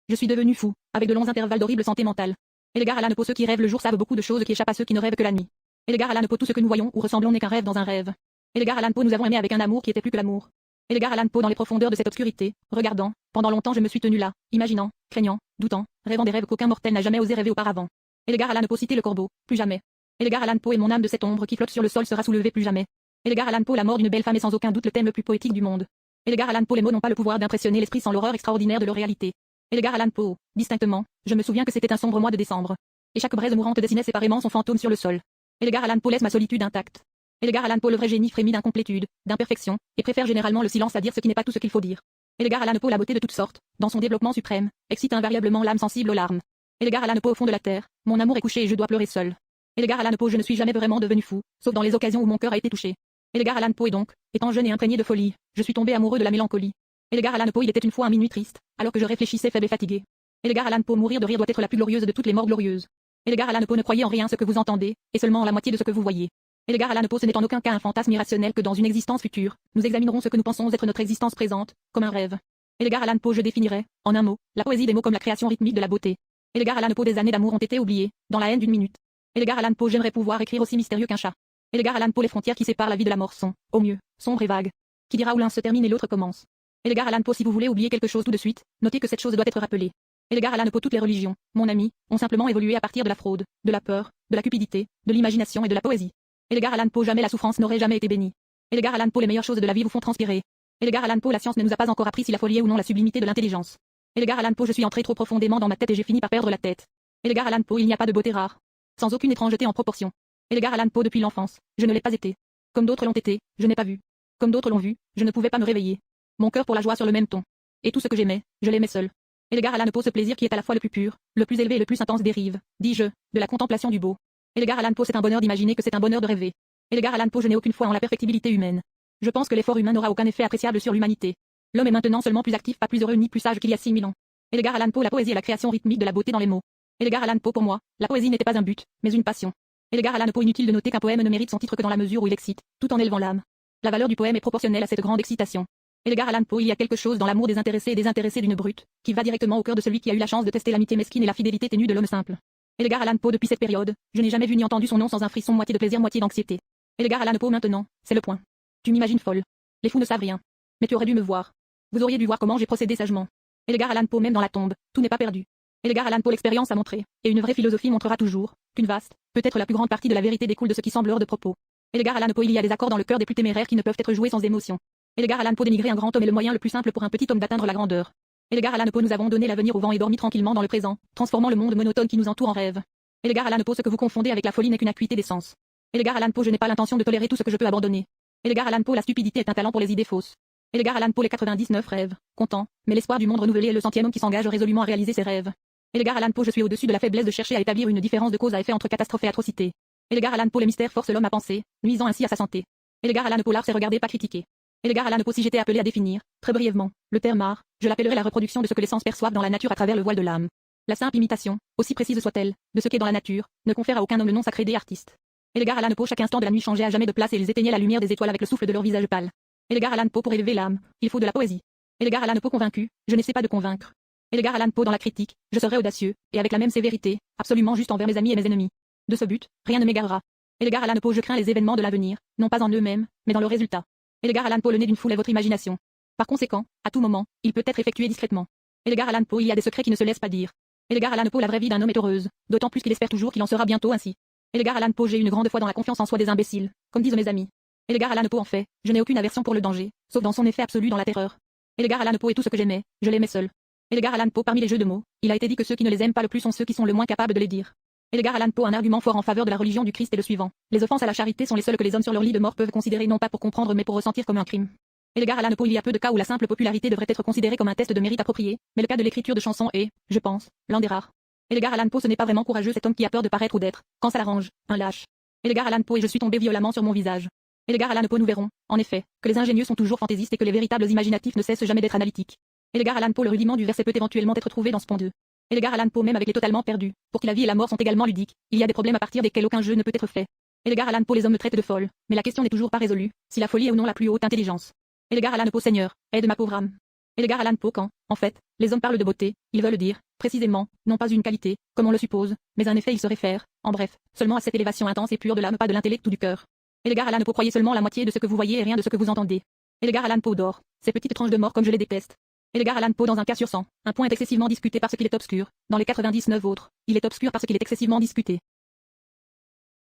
Je suis devenu fou, avec de longs intervalles d'horrible santé mentale. Edgar Allan Poe, ceux qui rêvent le jour savent beaucoup de choses qui échappent à ceux qui ne rêvent que la nuit. Edgar Allan Poe, tout ce que nous voyons ou ressemblons n'est qu'un rêve dans un rêve. Edgar Allan Poe, nous avons aimé avec un amour qui était plus que l'amour. Edgar Allan Poe, dans les profondeurs de cette obscurité, regardant, pendant longtemps je me suis tenu là, imaginant, craignant, doutant, rêvant des rêves qu'aucun mortel n'a jamais osé rêver auparavant. Edgar Allan Poe, citer le corbeau, plus jamais. Edgar Allan Poe et mon âme de cette ombre qui flotte sur le sol sera soulevée plus jamais. Edgar Allan Poe, la mort d'une belle femme est sans aucun doute le thème le plus poétique du monde. Edgar Allan Poe, les mots n'ont pas le pouvoir d'impressionner l'esprit sans l'horreur extraordinaire de leur réalité. Edgar Allan Poe, distinctement, je me souviens que c'était un sombre mois de décembre. Et chaque braise mourante dessinait séparément son fantôme sur le sol. Edgar Allan Poe laisse ma solitude intacte. Edgar Allan Poe, le vrai génie, frémit d'incomplétude, d'imperfection, et préfère généralement le silence à dire ce qui n'est pas tout ce qu'il faut dire. Edgar Allan Poe, la beauté de toutes sortes, dans son développement suprême, excite invariablement l'âme sensible aux larmes. Edgar Allan Poe, au fond de la terre, mon amour est couché et je dois pleurer seul. Edgar Allan Poe, je ne suis jamais vraiment devenu fou, sauf dans les occasions où mon cœur a été touché. Edgar Allan Poe, et donc, étant jeune et imprégné de folie, je suis tombé amoureux de la mélancolie. Edgar Allan Poe, il était une fois un minuit triste, alors que je réfléchissais faible et fatigué. Edgar Allan Poe, mourir de rire doit être la plus glorieuse de toutes les morts glorieuses. Edgar Allan Poe, ne croyez en rien ce que vous entendez, et seulement en la moitié de ce que vous voyez. Edgar Allan Poe, ce n'est en aucun cas un fantasme irrationnel que dans une existence future, nous examinerons ce que nous pensons être notre existence présente, comme un rêve. Edgar Allan Poe, je définirais, en un mot, la poésie des mots comme la création rythmique de la beauté. Edgar Allan Poe, des années d'amour ont été oubliées, dans la haine d'une minute. Edgar Allan Poe, j'aimerais pouvoir écrire aussi mystérieux qu'un chat. Edgar Allan Poe, les frontières qui séparent la vie de la mort sont, au mieux, sombres et vagues. Qui dira où l'un se termine et l'autre commence. Edgar Allan Poe, si vous voulez oublier quelque chose tout de suite, notez que cette chose doit être rappelée. Edgar Allan Poe, toutes les religions, mon ami, ont simplement évolué à partir de la fraude, de la peur, de la cupidité, de l'imagination et de la poésie. Edgar Allan Poe, jamais la souffrance n'aurait jamais été bénie. Edgar Allan Poe, les meilleures choses de la vie vous font transpirer. Edgar Allan Poe, la science ne nous a pas encore appris si la folie est ou non la sublimité de l'intelligence. Edgar Allan Poe, je suis entré trop profondément dans ma tête et j'ai fini par perdre la tête. Edgar Allan Poe, il n'y a pas de beauté rare, sans aucune étrangeté en proportion. Edgar Allan Poe, depuis l'enfance, je ne l'ai pas été. Comme d'autres l'ont été, je n'ai pas vu. Comme d'autres l'ont vu, je ne pouvais pas me réveiller. Mon cœur pour la joie sur le même ton. Et tout ce que j'aimais, je l'aimais seul. Edgar Allan Poe, ce plaisir qui est à la fois le plus pur, le plus élevé et le plus intense dérive, dis-je, de la contemplation du beau. Edgar Allan Poe, c'est un bonheur d'imaginer que c'est un bonheur de rêver. Edgar Allan Poe, je n'ai aucune foi en la perfectibilité humaine. Je pense que l'effort humain n'aura aucun effet appréciable sur l'humanité. L'homme est maintenant seulement plus actif, pas plus heureux ni plus sage qu'il y a 6000 ans. Edgar Allan Poe, la poésie est la création rythmique de la beauté dans les mots. Edgar Allan Poe, pour moi, la poésie n'était pas un but, mais une passion. Edgar Allan Poe, inutile de noter qu'un poème ne mérite son titre que dans la mesure où il excite, tout en élevant l'âme. La valeur du poème est proportionnelle à cette grande excitation. Edgar Allan Poe, il y a quelque chose dans l'amour désintéressé et désintéressé d'une brute, qui va directement au cœur de celui qui a eu la chance de tester l'amitié mesquine et la fidélité ténue de l'homme simple. Edgar Allan Poe, depuis cette période, je n'ai jamais vu ni entendu son nom sans un frisson moitié de plaisir, moitié d'anxiété. Edgar Allan Poe, maintenant, c'est le point. Tu m'imagines folle. Les fous ne savent rien. Mais tu aurais dû me voir. Vous auriez dû voir comment j'ai procédé sagement. Edgar Allan Poe, même dans la tombe, tout n'est pas perdu. Edgar Allan Poe, l'expérience a montré, et une vraie philosophie montrera toujours, qu'une vaste, peut-être la plus grande partie de la vérité découle de ce qui semble hors de propos. Edgar Allan Poe, il y a des accords dans le cœur des plus téméraires qui ne peuvent être joués sans émotion. Edgar Allan Poe, dénigrer un grand homme est le moyen le plus simple pour un petit homme d'atteindre la grandeur. Edgar Allan Poe, nous avons donné l'avenir au vent et dormi tranquillement dans le présent, transformant le monde monotone qui nous entoure en rêve. Edgar Allan Poe, ce que vous confondez avec la folie n'est qu'une acuité des sens. Edgar Allan Poe, je n'ai pas l'intention de tolérer tout ce que je peux abandonner. Edgar Allan Poe, la stupidité est un talent pour les idées fausses. Edgar Allan Poe, les 99 rêves, content, mais l'espoir du monde renouvelé est le centième homme qui s'engage résolument à réaliser ses rêves. Edgar Allan Poe, je suis au-dessus de la faiblesse de chercher à établir une différence de cause à effet entre catastrophe et atrocité. Edgar Allan Poe, les mystères forcent l'homme à penser, nuisant ainsi à sa santé. Edgar Allan Poe, l'art c'est regarder pas critiquer. Edgar Allan Poe, si j'étais appelé à définir, très brièvement, le terme art, je l'appellerais la reproduction de ce que les sens perçoivent dans la nature à travers le voile de l'âme. La simple imitation, aussi précise soit-elle, de ce qu'est dans la nature, ne confère à aucun homme le nom sacré des artistes. Edgar Allan Poe, chaque instant de la nuit changeait à jamais de place et ils éteignaient la lumière des étoiles avec le souffle de leur visage pâle. Edgar Allan Poe, pour élever l'âme, il faut de la poésie. Edgar Allan Poe, convaincu, je n'essaie pas de convaincre. Edgar Allan Poe, dans la critique, je serai audacieux, et avec la même sévérité, absolument juste envers mes amis et mes ennemis. De ce but, rien ne m'égarera. Edgar Allan Poe, je crains les événements de l'avenir, non pas en eux-mêmes, mais dans le résultat. Edgar Allan Poe, le nez d'une foule est votre imagination. Par conséquent, à tout moment, il peut être effectué discrètement. Edgar Allan Poe, il y a des secrets qui ne se laissent pas dire. Edgar Allan Poe, la vraie vie d'un homme est heureuse, d'autant plus qu'il espère toujours qu'il en sera bientôt ainsi. Edgar Allan Poe, j'ai une grande foi dans la confiance en soi des imbéciles, comme disent mes amis. Edgar Allan Poe, en fait, je n'ai aucune aversion pour le danger, sauf dans son effet absolu dans la terreur. Edgar Allan Poe est tout ce que j'aimais, je l'aimais seul. Edgar Allan Poe, parmi les jeux de mots, il a été dit que ceux qui ne les aiment pas le plus sont ceux qui sont le moins capables de les dire. Edgar Allan Poe, un argument fort en faveur de la religion du Christ est le suivant. Les offenses à la charité sont les seules que les hommes sur leur lit de mort peuvent considérer non pas pour comprendre mais pour ressentir comme un crime. Edgar Allan Poe, il y a peu de cas où la simple popularité devrait être considérée comme un test de mérite approprié, mais le cas de l'écriture de chansons est, je pense, l'un des rares. Edgar Allan Poe, ce n'est pas vraiment courageux cet homme qui a peur de paraître ou d'être, quand ça l'arrange, un lâche. Edgar Allan Poe, et je suis tombé violemment sur mon visage. Edgar Allan Poe, nous verrons, en effet, que les ingénieux sont toujours fantaisistes et que les véritables imaginatifs ne cessent jamais d'être analytiques. Edgar Allan Poe, le rudiment du verset peut éventuellement être trouvé dans ce pont 2. Edgar Allan Poe, même avec les totalement perdus, pour qui la vie et la mort sont également ludiques, il y a des problèmes à partir desquels aucun jeu ne peut être fait. Edgar Allan Poe, les hommes me traitent de folle, mais la question n'est toujours pas résolue, si la folie est ou non la plus haute intelligence. Edgar Allan Poe, Seigneur, aide ma pauvre âme. Edgar Allan Poe quand, en fait, les hommes parlent de beauté, ils veulent dire, précisément, non pas une qualité, comme on le suppose, mais un effet ils se réfèrent, en bref, seulement à cette élévation intense et pure de l'âme, pas de l'intellect ou du cœur. Edgar Allan Poe croyait seulement la moitié de ce que vous voyez et rien de ce que vous entendez. Edgar Allan Poe dort, ces petites tranches de mort comme je les déteste. Edgar Allan Poe dans un cas sur 100, un point est excessivement discuté parce qu'il est obscur, dans les 99 autres, il est obscur parce qu'il est excessivement discuté.